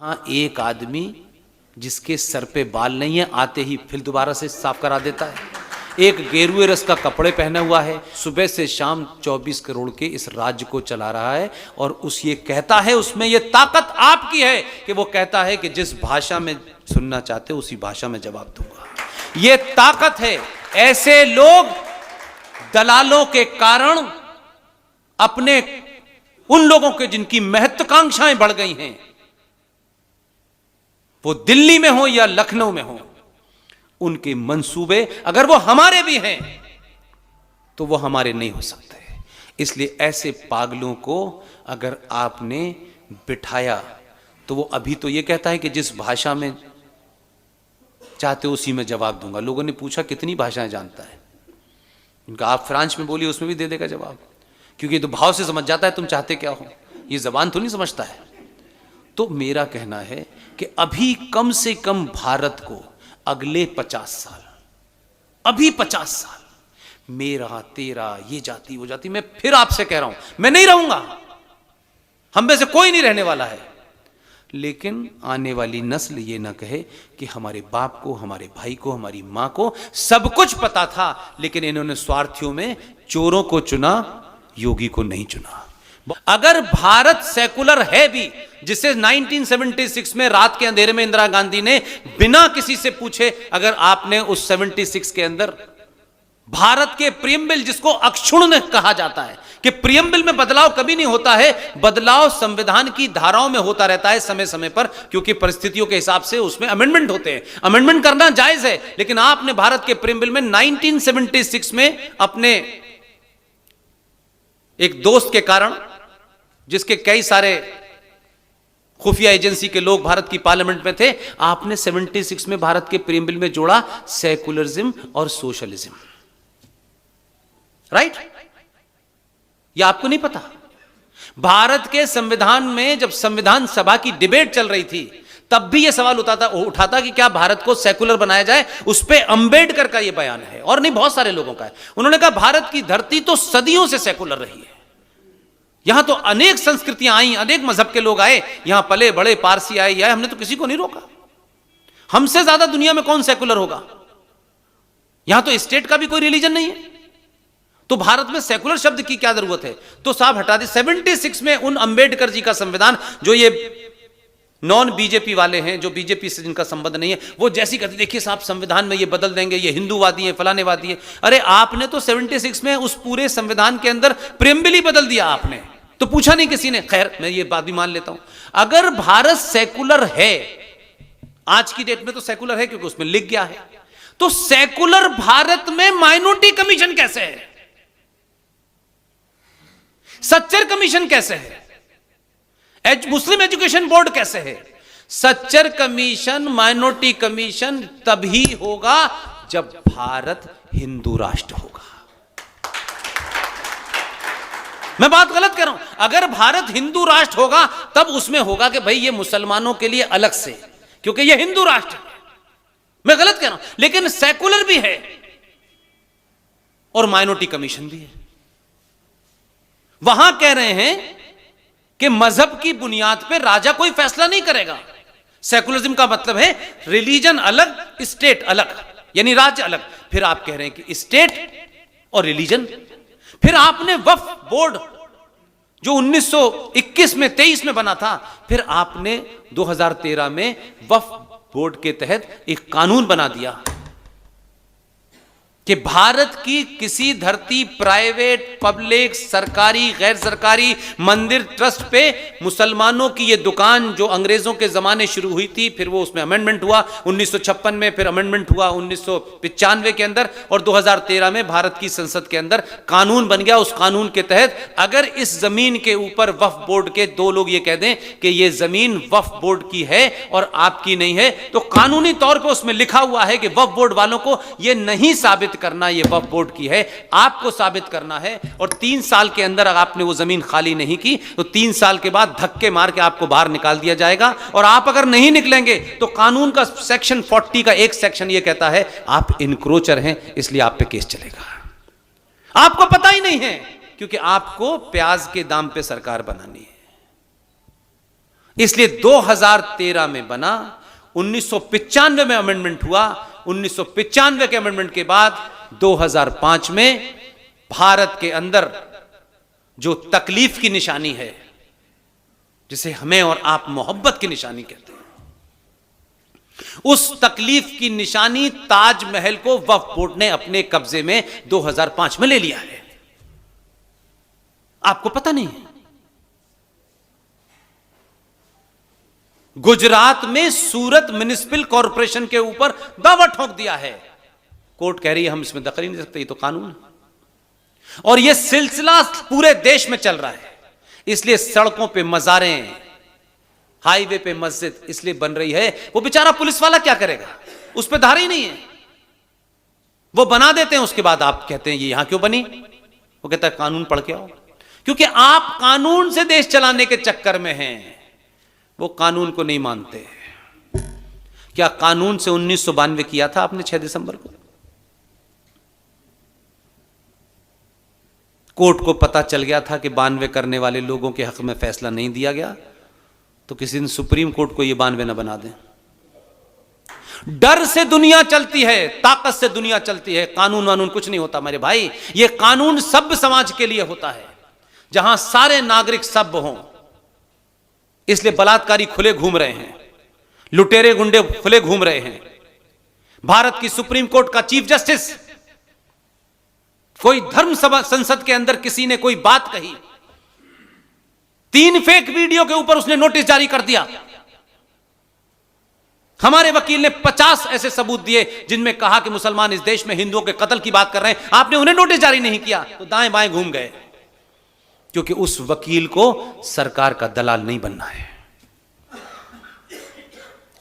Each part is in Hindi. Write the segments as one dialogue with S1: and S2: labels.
S1: हाँ, एक आदमी जिसके सर पे बाल नहीं है आते ही फिर दोबारा से साफ करा देता है। एक गेरुए रस का कपड़े पहना हुआ है, सुबह से शाम 24 करोड़ के इस राज्य को चला रहा है और उस ये कहता है, उसमें ये ताकत आपकी है कि वो कहता है कि जिस भाषा में सुनना चाहते हो उसी भाषा में जवाब दूंगा। ये ताकत है। ऐसे लोग दलालों के कारण अपने उन लोगों के जिनकी महत्वाकांक्षाएं बढ़ गई हैं, वो दिल्ली में हो या लखनऊ में हो, उनके मंसूबे अगर वो हमारे भी हैं तो वो हमारे नहीं हो सकते। इसलिए ऐसे पागलों को अगर आपने बिठाया तो वो अभी तो ये कहता है कि जिस भाषा में चाहते हो उसी में जवाब दूंगा। लोगों ने पूछा कितनी भाषाएं जानता है, उनका आप फ्रांस में बोलिए उसमें भी दे देगा जवाब, क्योंकि तो भाव से समझ जाता है तुम चाहते क्या हो। ये जबान तो नहीं समझता है। तो मेरा कहना है कि अभी कम से कम भारत को अगले 50 साल, अभी 50 साल, मेरा तेरा ये जाति वो जाति, मैं फिर आपसे कह रहा हूं मैं नहीं रहूंगा, हम में से कोई नहीं रहने वाला है, लेकिन आने वाली नस्ल ये ना कहे कि हमारे बाप को, हमारे भाई को, हमारी मां को सब कुछ पता था, लेकिन इन्होंने स्वार्थियों में चोरों को चुना, योगी को नहीं चुना। अगर भारत सेकुलर है भी, जिसे 1976 में रात के अंधेरे में इंदिरा गांधी ने बिना किसी से पूछे, अगर आपने उस 76 के अंदर भारत के प्रियम्बल, जिसको अक्षुण्ण कहा जाता है कि प्रियम्बल में बदलाव कभी नहीं होता है, बदलाव संविधान की धाराओं में होता रहता है समय समय पर, क्योंकि परिस्थितियों के हिसाब से उसमें अमेंडमेंट होते हैं, अमेंडमेंट करना जायज है। लेकिन आपने भारत के प्रियम्बल में 1976 में अपने एक दोस्त के कारण, जिसके कई सारे खुफिया एजेंसी के लोग भारत की पार्लियामेंट में थे, आपने 76 में भारत के प्रियम्बल में जोड़ा सेकुलरिज्म और सोशलिज्म। राइट? यह आपको नहीं पता? भारत के संविधान में जब संविधान सभा की डिबेट चल रही थी, तब भी यह सवाल उठाता कि क्या भारत को सेकुलर बनाया जाए। उस पर अंबेडकर का यह बयान है, और नहीं बहुत सारे लोगों का है। उन्होंने कहा भारत की धरती तो सदियों से सेकुलर रही है, यहां तो अनेक संस्कृतियां आई, अनेक मजहब के लोग आए, यहां पले बड़े, पारसी आए, या हमने तो किसी को नहीं रोका। हमसे ज्यादा दुनिया में कौन सेकुलर होगा? यहां तो स्टेट का भी कोई रिलीजन नहीं है, तो भारत में सेकुलर शब्द की क्या जरूरत है? तो साहब हटा दी। 76 में उन अंबेडकर जी का संविधान, जो ये नॉन बीजेपी वाले हैं, जो बीजेपी से जिनका संबंध नहीं है, वो जैसी कहते देखिए साहब संविधान में ये बदल देंगे, ये हिंदूवादी है, फलानेवादी है। अरे आपने तो 76 में उस पूरे संविधान के अंदर प्रियम्बल ही बदल दिया, आपने तो पूछा नहीं किसी ने। खैर, मैं ये बात भी मान लेता हूं, अगर भारत सेकुलर है, आज की डेट में तो सेकुलर है क्योंकि उसमें लिख गया है, तो सेकुलर भारत में माइनॉरिटी कमीशन कैसे है? सच्चर कमीशन कैसे है? मुस्लिम एजुकेशन बोर्ड कैसे है? सच्चर कमीशन, माइनॉरिटी कमीशन तभी होगा जब भारत हिंदू राष्ट्र होगा। मैं बात गलत कर रहा हूं? अगर भारत हिंदू राष्ट्र होगा तब उसमें होगा कि भाई ये मुसलमानों के लिए अलग से, क्योंकि ये हिंदू राष्ट्र है। मैं गलत कह रहा हूं? लेकिन सेकुलर भी है और माइनॉरिटी कमीशन भी है। वहां कह रहे हैं कि मजहब की बुनियाद पर राजा कोई फैसला नहीं करेगा। सेकुलरिज्म का मतलब है रिलीजन अलग, स्टेट अलग, यानी राज्य अलग। फिर आप कह रहे हैं कि स्टेट और रिलीजन। फिर आपने वक्फ बोर्ड जो 1921 में 23 में बना था, फिर आपने 2013 में वक्फ बोर्ड के तहत एक कानून बना दिया कि भारत की किसी धरती, प्राइवेट, पब्लिक, सरकारी, गैर सरकारी, मंदिर, ट्रस्ट पे मुसलमानों की ये दुकान जो अंग्रेजों के जमाने शुरू हुई थी, फिर वो उसमें अमेंडमेंट हुआ 1956 में, फिर अमेंडमेंट हुआ 1995 के अंदर, और 2013 में भारत की संसद के अंदर कानून बन गया। उस कानून के तहत अगर इस जमीन के ऊपर वक्फ बोर्ड के दो लोग ये कह दें कि ये जमीन वक्फ बोर्ड की है और आपकी नहीं है, तो कानूनी तौर पर उसमें लिखा हुआ है कि वक्फ बोर्ड वालों को यह नहीं साबित करना ये वक्फ बोर्ड की है, आपको साबित करना है। और 3 साल के अंदर अगर आपने वो जमीन खाली नहीं की तो 3 साल के बाद धक्के मार के आपको बाहर निकाल दिया जाएगा। और आप अगर नहीं निकलेंगे तो कानून का सेक्शन 40 का एक सेक्शन ये कहता है आप इनक्रोचर हैं, इसलिए आप पे केस चलेगा। आपको पता ही नहीं है, क्योंकि आपको प्याज के दाम पे सरकार बनानी है। इसलिए 2013 में बना, 1995 में अमेंडमेंट हुआ, 1995 के अमेंडमेंट के बाद 2005 में भारत के अंदर जो तकलीफ की निशानी है, जिसे हमें और आप मोहब्बत की निशानी कहते हैं, उस तकलीफ की निशानी ताजमहल को वक्फ बोर्ड ने अपने कब्जे में 2005 में ले लिया है। आपको पता नहीं है? गुजरात में सूरत म्युनिसिपल कॉरपोरेशन के ऊपर दावा ठोक दिया है, कोर्ट कह रही है हम इसमें दखल नहीं दे सकते, ये तो कानून है। और यह सिलसिला पूरे देश में चल रहा है। इसलिए सड़कों पे मज़ारें, हाईवे पे मस्जिद इसलिए बन रही है, वो बेचारा पुलिस वाला क्या करेगा, उस पर धारा ही नहीं है। वो बना देते हैं, उसके बाद आप कहते हैं ये यहां क्यों बनी, वो कहता है कानून पढ़ के आओ। क्योंकि आप कानून से देश चलाने के चक्कर में हैं, वो कानून को नहीं मानते। क्या कानून से 1992 किया था आपने 6 दिसंबर को? कोर्ट को पता चल गया था कि 92 करने वाले लोगों के हक में फैसला नहीं दिया गया, तो किसी दिन सुप्रीम कोर्ट को यह 92 न बना दें। डर से दुनिया चलती है, ताकत से दुनिया चलती है, कानून वानून कुछ नहीं होता मेरे भाई। यह कानून सभ्य समाज के लिए होता है, जहां सारे नागरिक सभ्य हों। इसलिए बलात्कारी खुले घूम रहे हैं, लुटेरे गुंडे खुले घूम रहे हैं। भारत की सुप्रीम कोर्ट का चीफ जस्टिस, कोई धर्म सभा संसद के अंदर किसी ने कोई बात कही, 3 फेक वीडियो के ऊपर उसने नोटिस जारी कर दिया। हमारे वकील ने 50 ऐसे सबूत दिए जिनमें कहा कि मुसलमान इस देश में हिंदुओं के कत्ल की बात कर रहे हैं, आपने उन्हें नोटिस जारी नहीं किया, तो दाएं बाएं घूम गए। क्योंकि उस वकील को सरकार का दलाल नहीं बनना है।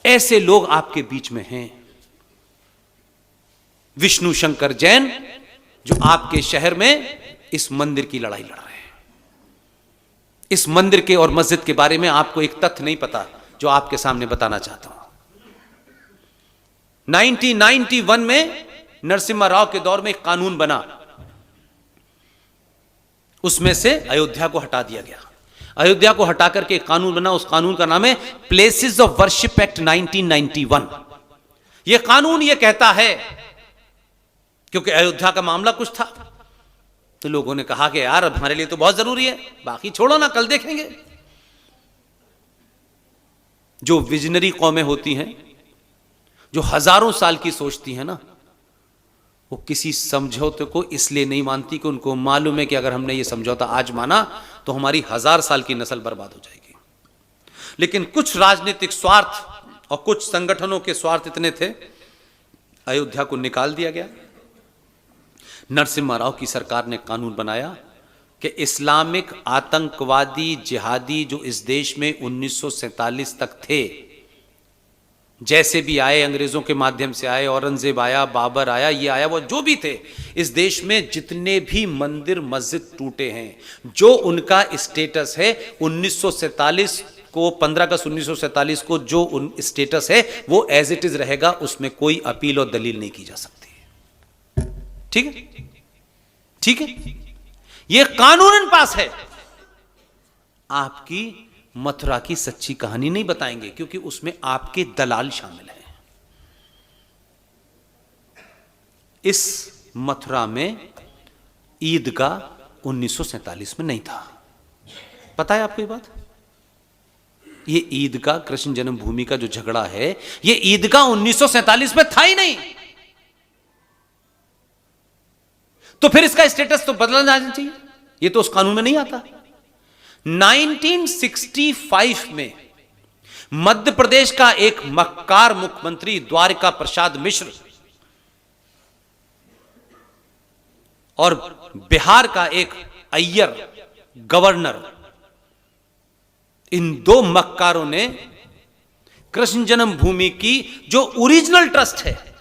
S1: ऐसे लोग आपके बीच में हैं। विष्णु शंकर जैन जो आपके शहर में इस मंदिर की लड़ाई लड़ रहे हैं। इस मंदिर के और मस्जिद के बारे में आपको एक तथ्य नहीं पता जो आपके सामने बताना चाहता हूं। 1991 में नरसिम्हा राव के दौर में एक कानून बना, उसमें से अयोध्या को हटा दिया गया। अयोध्या को हटा करके एक कानून बना, उस कानून का नाम है प्लेसेस ऑफ वर्शिप एक्ट 1991। यह कानून यह कहता है, क्योंकि अयोध्या का मामला कुछ था, तो लोगों ने कहा कि यार अब हमारे लिए तो बहुत जरूरी है, बाकी छोड़ो ना, कल देखेंगे। जो विजनरी कौमें होती हैं, जो हजारों साल की सोचती हैं ना, वो किसी समझौते को इसलिए नहीं मानती कि उनको मालूम है कि अगर हमने ये समझौता आज माना तो हमारी 1000 साल की नस्ल बर्बाद हो जाएगी। लेकिन कुछ राजनीतिक स्वार्थ और कुछ संगठनों के स्वार्थ इतने थे, अयोध्या को निकाल दिया गया। नरसिम्हा राव की सरकार ने कानून बनाया कि इस्लामिक आतंकवादी जिहादी जो इस देश में 1947 तक थे, जैसे भी आए, अंग्रेजों के माध्यम से आए, औरंगजेब आया, बाबर आया, ये आया, वो जो भी थे, इस देश में जितने भी मंदिर मस्जिद टूटे हैं, जो उनका स्टेटस है 1947 को, 15 अगस्त 1947 को जो उन स्टेटस है वो एज इट इज रहेगा, उसमें कोई अपील और दलील नहीं की जा सकती। ठीक है, ठीक है, ये कानूनन पास है। आपकी मथुरा की सच्ची कहानी नहीं बताएंगे, क्योंकि उसमें आपके दलाल शामिल हैं। इस मथुरा में ईदगाह 1947 में नहीं था। पता है आपको ये बात? ये ईदगाह, कृष्ण जन्मभूमि का जो झगड़ा है, ये ईदगाह 1947 में था ही नहीं। तो फिर इसका स्टेटस तो बदला जाना चाहिए, ये तो उस कानून में नहीं आता। 1965 में मध्य प्रदेश का एक मक्कार मुख्यमंत्री द्वारिका प्रसाद मिश्र और बिहार का एक अय्यर गवर्नर, इन 2 मक्कारों ने कृष्ण जन्मभूमि की जो ओरिजिनल ट्रस्ट है,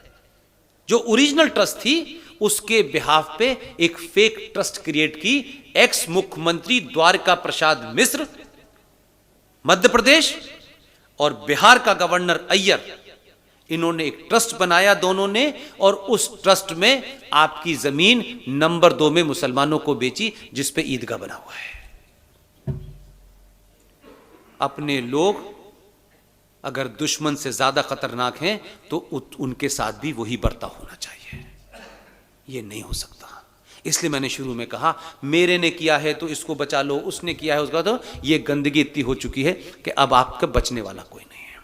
S1: जो ओरिजिनल ट्रस्ट थी, उसके बिहाफ पे एक फेक ट्रस्ट क्रिएट की। एक्स मुख्यमंत्री द्वारिका प्रसाद मिश्र मध्य प्रदेश और बिहार का गवर्नर अय्यर, इन्होंने एक ट्रस्ट बनाया दोनों ने, और उस ट्रस्ट में आपकी जमीन नंबर 2 में मुसलमानों को बेची, जिस पे ईदगाह बना हुआ है। अपने लोग अगर दुश्मन से ज्यादा खतरनाक हैं तो उनके साथ भी वही बर्ताव होना चाहिए। ये नहीं हो सकता। इसलिए मैंने शुरू में कहा मेरे ने किया है तो इसको बचा लो, उसने किया है उसका, तो ये गंदगी इतनी हो चुकी है कि अब आपका बचने वाला कोई नहीं है।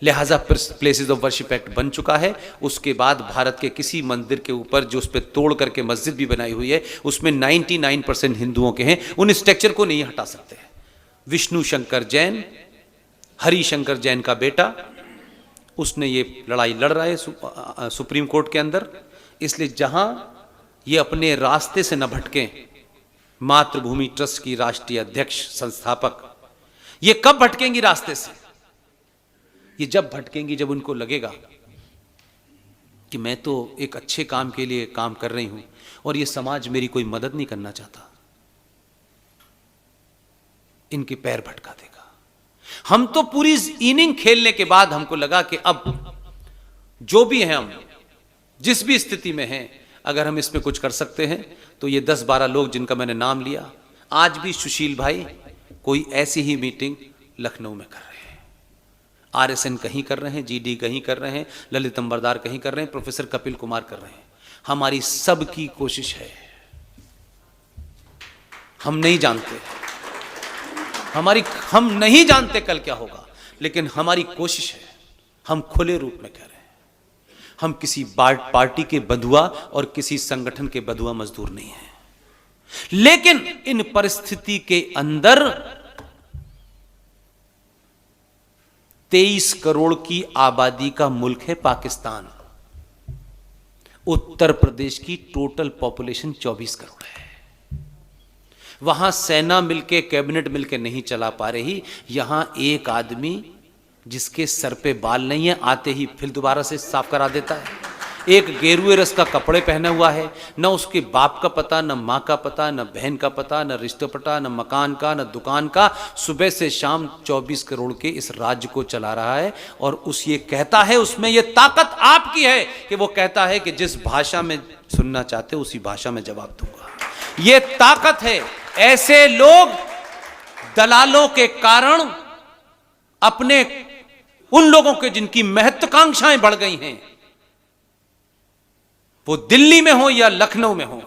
S1: लिहाजा प्लेसेस ऑफ वर्शिप एक्ट बन चुका है। उसके बाद भारत के किसी मंदिर के ऊपर जो उस पर तोड़ करके मस्जिद भी बनाई हुई है उसमें 99% हिंदुओं के हैं, उन स्ट्रक्चर को नहीं हटा सकते। विष्णु शंकर जैन, हरिशंकर जैन का बेटा, उसने ये लड़ाई लड़ रहा है सुप्रीम कोर्ट के अंदर। इसलिए जहां ये अपने रास्ते से न भटकें, मातृभूमि ट्रस्ट की राष्ट्रीय अध्यक्ष संस्थापक, ये कब भटकेंगी रास्ते से? ये जब भटकेंगी जब उनको लगेगा कि मैं तो एक अच्छे काम के लिए काम कर रही हूं और ये समाज मेरी कोई मदद नहीं करना चाहता, इनके पैर भटका देगा। हम तो पूरी इनिंग खेलने के बाद हमको लगा कि अब जो भी हैं, हम जिस भी स्थिति में हैं, अगर हम इसमें कुछ कर सकते हैं तो ये 10-12 लोग जिनका मैंने नाम लिया, आज भी सुशील भाई कोई ऐसी ही मीटिंग लखनऊ में कर रहे हैं, आरएसएन कहीं कर रहे हैं, जीडी कहीं कर रहे हैं, ललित अंबरदार कहीं कर रहे हैं, प्रोफेसर कपिल कुमार कर रहे हैं। हमारी सबकी कोशिश है, हम नहीं जानते कल क्या होगा, लेकिन हमारी कोशिश है। हम खुले रूप में कह रहे हैं, हम किसी पार्टी के बंधुआ और किसी संगठन के बंधुआ मजदूर नहीं हैं। लेकिन इन परिस्थिति के अंदर 23 करोड़ की आबादी का मुल्क है पाकिस्तान। उत्तर प्रदेश की टोटल पॉपुलेशन 24 करोड़ है। वहां सेना मिलके, कैबिनेट मिलके नहीं चला पा रही। यहां एक आदमी जिसके सर पे बाल नहीं है आते ही फिर दोबारा से साफ करा देता है। एक गेरुए रस का कपड़े पहना हुआ है, न उसके बाप का पता, न माँ का पता, न बहन का पता, न रिश्ते पता, न मकान का, न दुकान का। सुबह से शाम 24 करोड़ के इस राज्य को चला रहा है। और उस ये कहता है, उसमें ये ताकत आपकी है कि वो कहता है कि जिस भाषा में सुनना चाहते हो उसी भाषा में जवाब दूंगा। ये ताकत है। ऐसे लोग दलालों के कारण अपने उन लोगों के जिनकी महत्वाकांक्षाएं बढ़ गई हैं, वो दिल्ली में हो या लखनऊ में हो,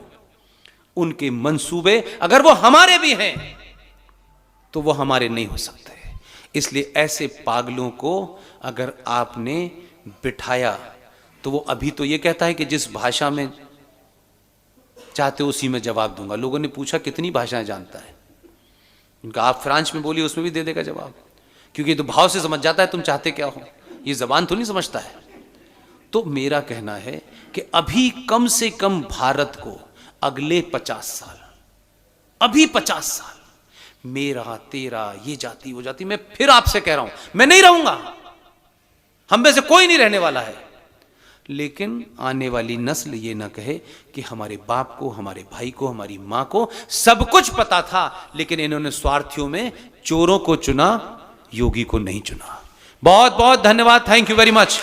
S1: उनके मंसूबे अगर वो हमारे भी हैं तो वो हमारे नहीं हो सकते। इसलिए ऐसे पागलों को अगर आपने बिठाया तो वो अभी तो ये कहता है कि जिस भाषा में चाहते हो उसी में जवाब दूंगा। लोगों ने पूछा कितनी भाषाएं जानता है, उनका आप फ्रांस में बोलिए उसमें भी दे देगा जवाब, क्योंकि तो भाव से समझ जाता है तुम चाहते क्या हो। ये जबान तो नहीं समझता है। तो मेरा कहना है कि अभी कम से कम भारत को अगले 50 साल, अभी 50 साल मेरा तेरा, ये जाति वो जाति, मैं फिर आपसे कह रहा हूं मैं नहीं रहूंगा, हम में से कोई नहीं रहने वाला है। लेकिन आने वाली नस्ल ये ना कहे कि हमारे बाप को, हमारे भाई को, हमारी मां को सब कुछ पता था, लेकिन इन्होंने स्वार्थियों में चोरों को चुना, योगी को नहीं चुना। बहुत बहुत धन्यवाद। Thank you very much.